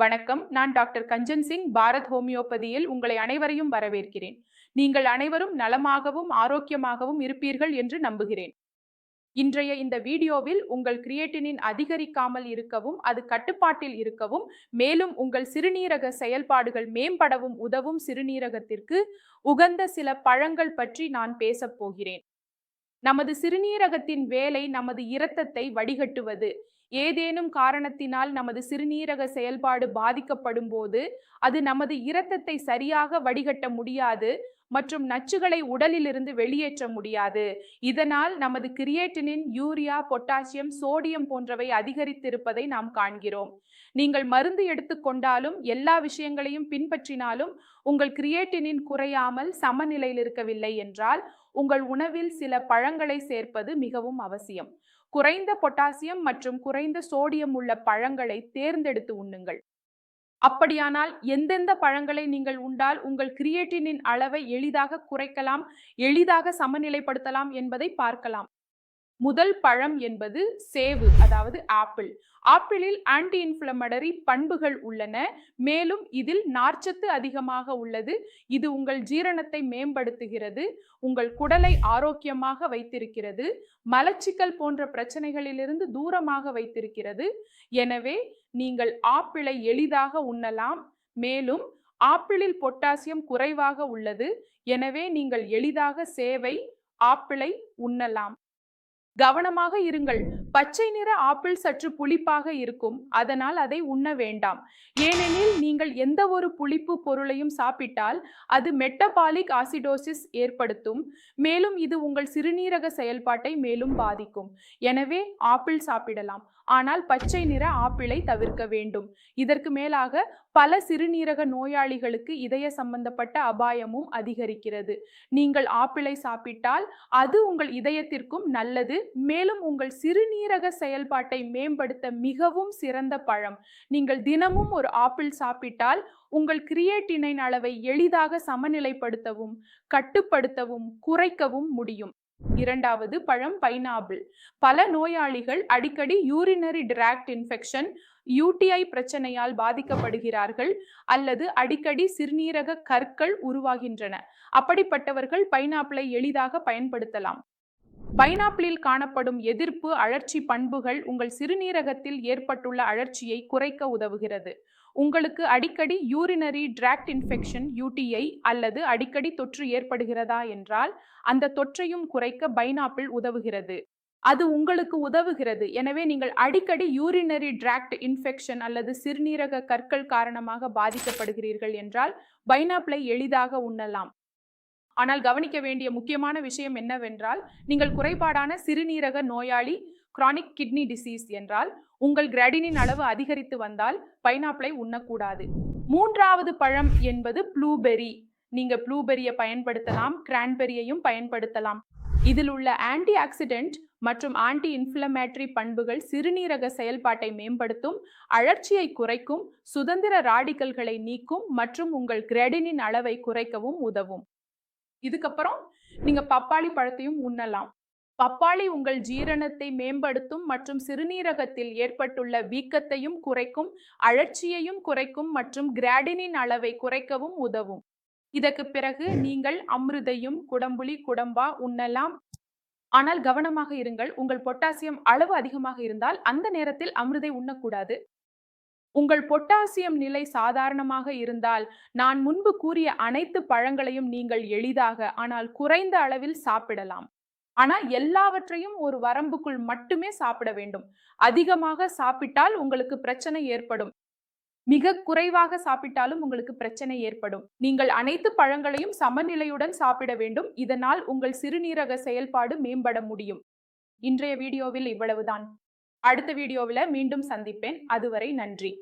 வணக்கம். நான் டாக்டர் கஞ்சன் சிங், பாரத் ஹோமியோபதியில் உங்களை அனைவரையும் வரவேற்கிறேன். நீங்கள் அனைவரும் நலமாகவும் ஆரோக்கியமாகவும் இருப்பீர்கள் என்று நம்புகிறேன். இன்றைய இந்த வீடியோவில் உங்கள் கிரியேட்டினின் அதிகரிக்காமல் இருக்கவும், அது கட்டுப்பாட்டில் இருக்கவும், மேலும் உங்கள் சிறுநீரக செயல்பாடுகள் மேம்படவும் உதவும் சிறுநீரகத்திற்கு உகந்த சில பழங்கள் பற்றி நான் பேசப் போகிறேன். நமது சிறுநீரகத்தின் வேலை நமது இரத்தத்தை வடிகட்டுவது. ஏதேனும் காரணத்தினால் நமது சிறுநீரக செயல்பாடு பாதிக்கப்படும் போது அது நமது இரத்தத்தை சரியாக வடிகட்ட முடியாது மற்றும் நச்சுகளை உடலிலிருந்து வெளியேற்ற முடியாது. இதனால் நமது கிரியேட்டினின், யூரியா, பொட்டாசியம், சோடியம் போன்றவை அதிகரித்திருப்பதை நாம் காண்கிறோம். நீங்கள் மருந்து எடுத்துக்கொண்டாலும் எல்லா விஷயங்களையும் பின்பற்றினாலும் உங்கள் கிரியேட்டினின் குறையாமல் சமநிலையில் இருக்கவில்லை என்றால் உங்கள் உணவில் சில பழங்களை சேர்ப்பது மிகவும் அவசியம். குறைந்த பொட்டாசியம் மற்றும் குறைந்த சோடியம் உள்ள பழங்களை தேர்ந்தெடுத்து உண்ணுங்கள். அப்படியானால் எந்தெந்த பழங்களை நீங்கள் உண்டால் உங்கள் கிரியேட்டினின் அளவை எளிதாக குறைக்கலாம், எளிதாக சமநிலைப்படுத்தலாம் என்பதை பார்க்கலாம். முதல் பழம் என்பது சேவு, அதாவது ஆப்பிள். ஆப்பிளில் ஆன்டி இன்ஃப்ளமேட்டரி பண்புகள் உள்ளன. மேலும் இதில் நார்ச்சத்து அதிகமாக உள்ளது. இது உங்கள் ஜீரணத்தை மேம்படுத்துகிறது, உங்கள் குடலை ஆரோக்கியமாக வைத்திருக்கிறது, மலச்சிக்கல் போன்ற பிரச்சனைகளிலிருந்து தூரமாக வைத்திருக்கிறது. எனவே நீங்கள் ஆப்பிளை எளிதாக உண்ணலாம். மேலும் ஆப்பிளில் பொட்டாசியம் குறைவாக உள்ளது. எனவே நீங்கள் எளிதாக சேவை, ஆப்பிளை உண்ணலாம். கவனமாக இருங்கள். பச்சை நிற ஆப்பிள் சற்று புளிப்பாக இருக்கும், அதனால் அதை உண்ண வேண்டாம். ஏனெனில் நீங்கள் எந்த ஒரு புளிப்பு பொருளையும் சாப்பிட்டால் அது மெட்டபாலிக் ஆசிடோசிஸ் ஏற்படுத்தும். மேலும் இது உங்கள் சிறுநீரக செயல்பாட்டை மேலும் பாதிக்கும். எனவே ஆப்பிள் சாப்பிடலாம், ஆனால் பச்சை நிற ஆப்பிளை தவிர்க்க வேண்டும். இதற்கு மேலாக பல சிறுநீரக நோயாளிகளுக்கு இதய சம்பந்தப்பட்ட அபாயமும் அதிகரிக்கிறது. நீங்கள் ஆப்பிளை சாப்பிட்டால் அது உங்கள் இதயத்திற்கும் நல்லது. மேலும் உங்கள் சிறுநீரக செயல்பாட்டை மேம்படுத்த மிகவும் சிறந்த பழம். நீங்கள் தினமும் ஒரு ஆப்பிள் சாப்பிட்டால் உங்கள் கிரியேட்டினின் அளவை எளிதாக சமநிலைப்படுத்தவும், கட்டுப்படுத்தவும், குறைக்கவும் முடியும். இரண்டாவது பழம் பைனாப்பிள். பல நோயாளிகள் அடிக்கடி யூரினரி டிராக்ட் இன்ஃபெக்ஷன், UTI பிரச்சனையால் பாதிக்கப்படுகிறார்கள் அல்லது அடிக்கடி சிறுநீரக கற்கள் உருவாகின்றன. அப்படிப்பட்டவர்கள் பைனாப்பிளை எளிதாக பயன்படுத்தலாம். பைனாப்பிளில் காணப்படும் எதிர்ப்பு அழற்சி பண்புகள் உங்கள் சிறுநீரகத்தில் ஏற்பட்டுள்ள அழற்சியை குறைக்க உதவுகிறது. உங்களுக்கு அடிக்கடி யூரினரி டிராக்ட் இன்ஃபெக்ஷன், UTI அல்லது அடிக்கடி தொற்று ஏற்படுகிறதா என்றால் அந்த தொற்றையும் குறைக்க பைனாப்பிள் உதவுகிறது. அது உங்களுக்கு உதவுகிறது. எனவே நீங்கள் அடிக்கடி யூரினரி டிராக்ட் இன்ஃபெக்ஷன் அல்லது சிறுநீரக கற்கள் காரணமாக பாதிக்கப்படுகிறீர்கள் என்றால் பைனாப்பிளை எளிதாக உண்ணலாம். ஆனால் கவனிக்க வேண்டிய முக்கியமான விஷயம் என்னவென்றால், நீங்கள் குறைபாடான சிறுநீரக நோயாளி, கிரானிக் கிட்னி டிசீஸ் என்றால் உங்கள் கிராடினின் அளவு அதிகரித்து வந்தால் பைனாப்பிளை உண்ணக்கூடாது. மூன்றாவது பழம் என்பது ப்ளூபெர்ரி. நீங்க ப்ளூபெர்ரியை பயன்படுத்தலாம், கிரான்பெர்ரியையும் பயன்படுத்தலாம். இதில் உள்ள ஆன்டி ஆக்சிடென்ட் மற்றும் ஆன்டி இன்ஃப்ளமேட்டரி பண்புகள் சிறுநீரக செயல்பாட்டை மேம்படுத்தும், அழற்சியை குறைக்கும், சுதந்திர ராடிக்கல்களை நீக்கும் மற்றும் உங்கள் கிராடினின் அளவை குறைக்கவும் உதவும். இதுக்கப்புறம் நீங்க பப்பாளி பழத்தையும் உண்ணலாம். பப்பாளி உங்கள் ஜீரணத்தை மேம்படுத்தும் மற்றும் சிறுநீரகத்தில் ஏற்பட்டுள்ள வீக்கத்தையும் குறைக்கும், அழற்சியையும் குறைக்கும் மற்றும் கிராடினின் அளவை குறைக்கவும் உதவும். இதற்கு பிறகு நீங்கள் அமிர்தையும், குடம்புளி, குடம்பா உண்ணலாம். ஆனால் கவனமாக இருங்கள். உங்கள் பொட்டாசியம் அளவு அதிகமாக இருந்தால் அந்த நேரத்தில் அமிர்தை உண்ணக்கூடாது. உங்கள் பொட்டாசியம் நிலை சாதாரணமாக இருந்தால் நான் முன்பு கூறிய அனைத்து பழங்களையும் நீங்கள் எளிதாக, ஆனால் குறைந்த அளவில் சாப்பிடலாம். ஆனால் எல்லாவற்றையும் ஒரு வரம்புக்குள் மட்டுமே சாப்பிட வேண்டும். அதிகமாக சாப்பிட்டால் உங்களுக்கு பிரச்சனை ஏற்படும். மிக குறைவாக சாப்பிட்டாலும் உங்களுக்கு பிரச்சனை ஏற்படும். நீங்கள் அனைத்து பழங்களையும் சமநிலையுடன் சாப்பிட வேண்டும். இதனால் உங்கள் சிறுநீரக செயல்பாடு மேம்பட முடியும். இன்றைய வீடியோவில் இவ்வளவுதான். அடுத்த வீடியோவில் மீண்டும் சந்திப்பேன். அதுவரை நன்றி.